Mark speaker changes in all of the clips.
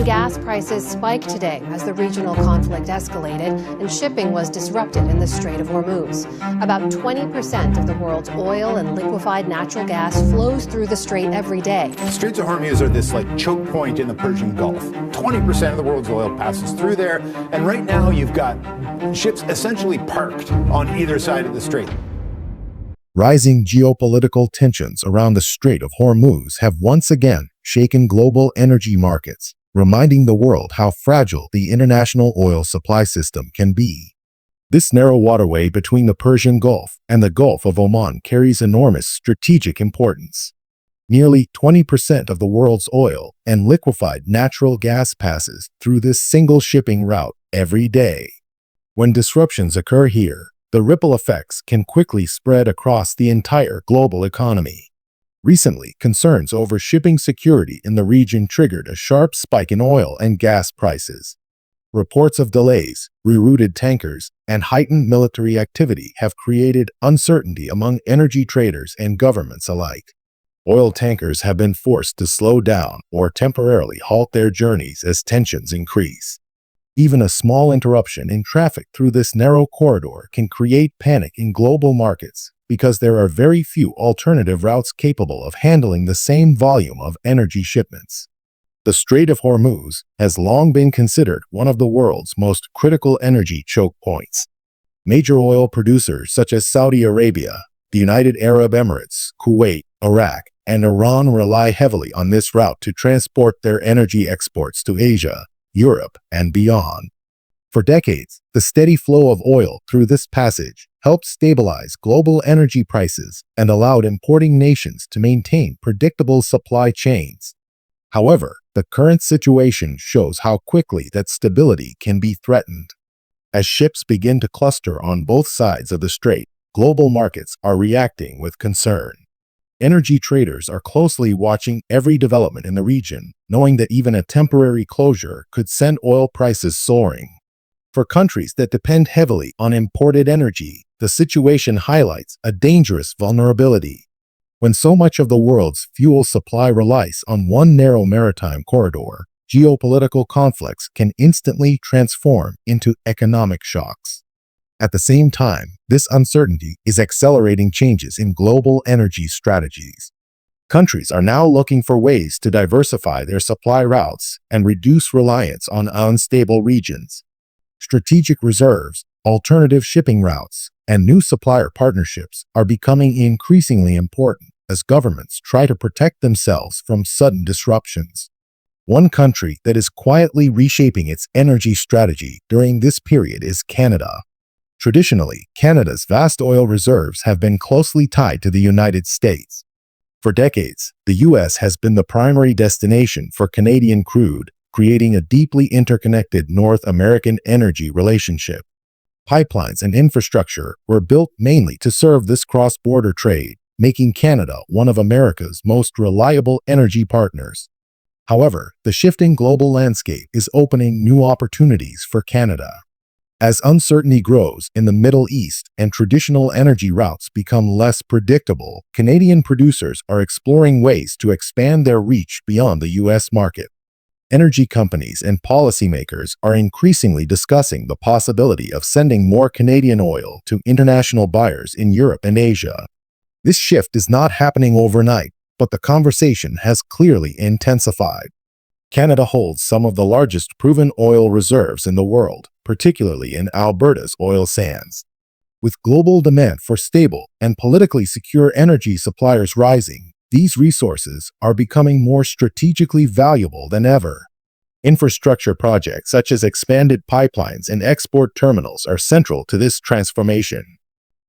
Speaker 1: gas prices spiked today as the regional conflict escalated and shipping was disrupted in the Strait of Hormuz. About 20% of the world's oil and liquefied natural gas flows through the strait every day.
Speaker 2: The Straits of Hormuz are this choke point in the Persian Gulf. 20% of the world's oil passes through there, and right now you've got ships essentially parked on either side of the strait.
Speaker 3: Rising geopolitical tensions around the Strait of Hormuz have once again shaken global energy markets, reminding the world how fragile the international oil supply system can be. This narrow waterway between the Persian Gulf and the Gulf of Oman carries enormous strategic importance. Nearly 20% of the world's oil and liquefied natural gas passes through this single shipping route every day. When disruptions occur here, the ripple effects can quickly spread across the entire global economy. Recently, concerns over shipping security in the region triggered a sharp spike in oil and gas prices. Reports of delays, rerouted tankers, and heightened military activity have created uncertainty among energy traders and governments alike. Oil tankers have been forced to slow down or temporarily halt their journeys as tensions increase. Even a small interruption in traffic through this narrow corridor can create panic in global markets because there are very few alternative routes capable of handling the same volume of energy shipments. The Strait of Hormuz has long been considered one of the world's most critical energy choke points. Major oil producers such as Saudi Arabia, the United Arab Emirates, Kuwait, Iraq, and Iran rely heavily on this route to transport their energy exports to Asia, Europe, and beyond. For decades, the steady flow of oil through this passage helped stabilize global energy prices and allowed importing nations to maintain predictable supply chains. However, the current situation shows how quickly that stability can be threatened. As ships begin to cluster on both sides of the strait, global markets are reacting with concern. Energy traders are closely watching every development in the region, knowing that even a temporary closure could send oil prices soaring. For countries that depend heavily on imported energy, the situation highlights a dangerous vulnerability. When so much of the world's fuel supply relies on one narrow maritime corridor, geopolitical conflicts can instantly transform into economic shocks. At the same time, this uncertainty is accelerating changes in global energy strategies. Countries are now looking for ways to diversify their supply routes and reduce reliance on unstable regions. Strategic reserves, alternative shipping routes, and new supplier partnerships are becoming increasingly important as governments try to protect themselves from sudden disruptions. One country that is quietly reshaping its energy strategy during this period is Canada. Traditionally, Canada's vast oil reserves have been closely tied to the United States. For decades, the U.S. has been the primary destination for Canadian crude, creating a deeply interconnected North American energy relationship. Pipelines and infrastructure were built mainly to serve this cross-border trade, making Canada one of America's most reliable energy partners. However, the shifting global landscape is opening new opportunities for Canada. As uncertainty grows in the Middle East and traditional energy routes become less predictable, Canadian producers are exploring ways to expand their reach beyond the U.S. market. Energy companies and policymakers are increasingly discussing the possibility of sending more Canadian oil to international buyers in Europe and Asia. This shift is not happening overnight, but the conversation has clearly intensified. Canada holds some of the largest proven oil reserves in the world, particularly in Alberta's oil sands. With global demand for stable and politically secure energy suppliers rising, these resources are becoming more strategically valuable than ever. Infrastructure projects such as expanded pipelines and export terminals are central to this transformation.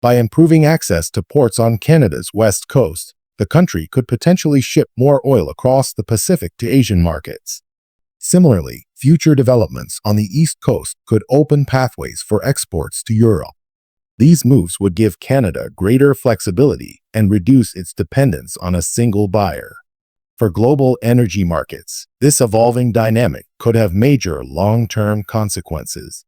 Speaker 3: By improving access to ports on Canada's west coast, the country could potentially ship more oil across the Pacific to Asian markets. Similarly, future developments on the East Coast could open pathways for exports to Europe. These moves would give Canada greater flexibility and reduce its dependence on a single buyer. For global energy markets, this evolving dynamic could have major long-term consequences.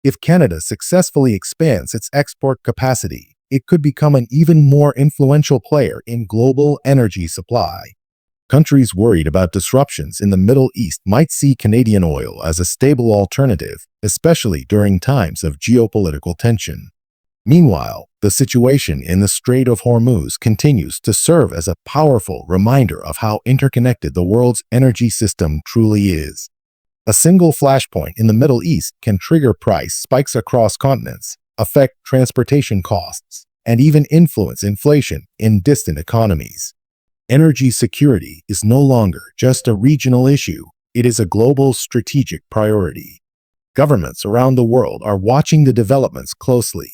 Speaker 3: If Canada successfully expands its export capacity, it could become an even more influential player in global energy supply. Countries worried about disruptions in the Middle East might see Canadian oil as a stable alternative, especially during times of geopolitical tension. Meanwhile, the situation in the Strait of Hormuz continues to serve as a powerful reminder of how interconnected the world's energy system truly is. A single flashpoint in the Middle East can trigger price spikes across continents, affect transportation costs, and even influence inflation in distant economies. Energy security is no longer just a regional issue, it is a global strategic priority. Governments around the world are watching the developments closely.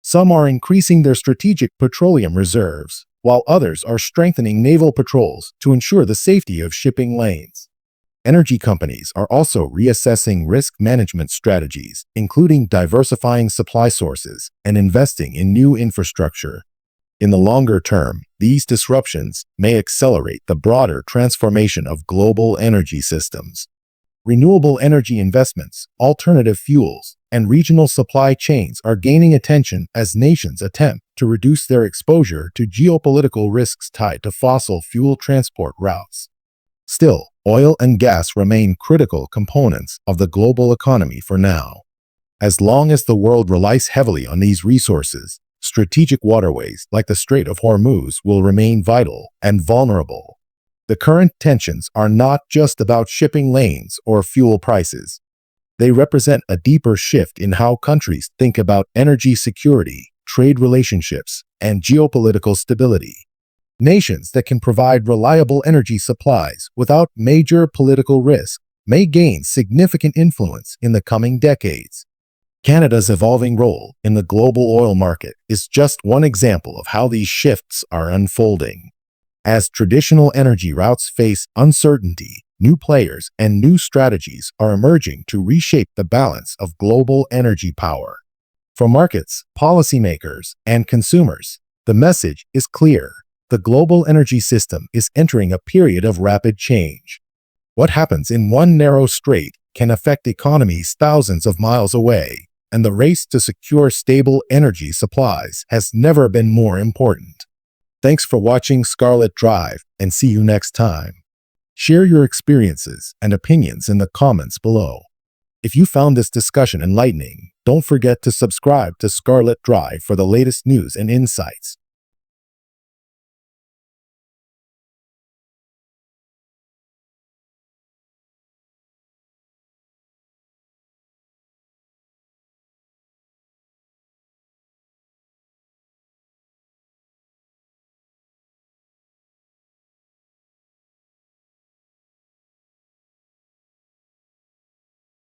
Speaker 3: Some are increasing their strategic petroleum reserves, while others are strengthening naval patrols to ensure the safety of shipping lanes. Energy companies are also reassessing risk management strategies, including diversifying supply sources and investing in new infrastructure. In the longer term, these disruptions may accelerate the broader transformation of global energy systems. Renewable energy investments, alternative fuels, and regional supply chains are gaining attention as nations attempt to reduce their exposure to geopolitical risks tied to fossil fuel transport routes. Still, oil and gas remain critical components of the global economy for now. As long as the world relies heavily on these resources, strategic waterways like the Strait of Hormuz will remain vital and vulnerable. The current tensions are not just about shipping lanes or fuel prices. They represent a deeper shift in how countries think about energy security, trade relationships, and geopolitical stability. Nations that can provide reliable energy supplies without major political risk may gain significant influence in the coming decades. Canada's evolving role in the global oil market is just one example of how these shifts are unfolding. As traditional energy routes face uncertainty, new players and new strategies are emerging to reshape the balance of global energy power. For markets, policymakers, and consumers, the message is clear. The global energy system is entering a period of rapid change. What happens in one narrow strait can affect economies thousands of miles away, and the race to secure stable energy supplies has never been more important. Thanks for watching Scharlet Drive, and see you next time. Share your experiences and opinions in the comments below. If you found this discussion enlightening, don't forget to subscribe to Scharlet Drive for the latest news and insights.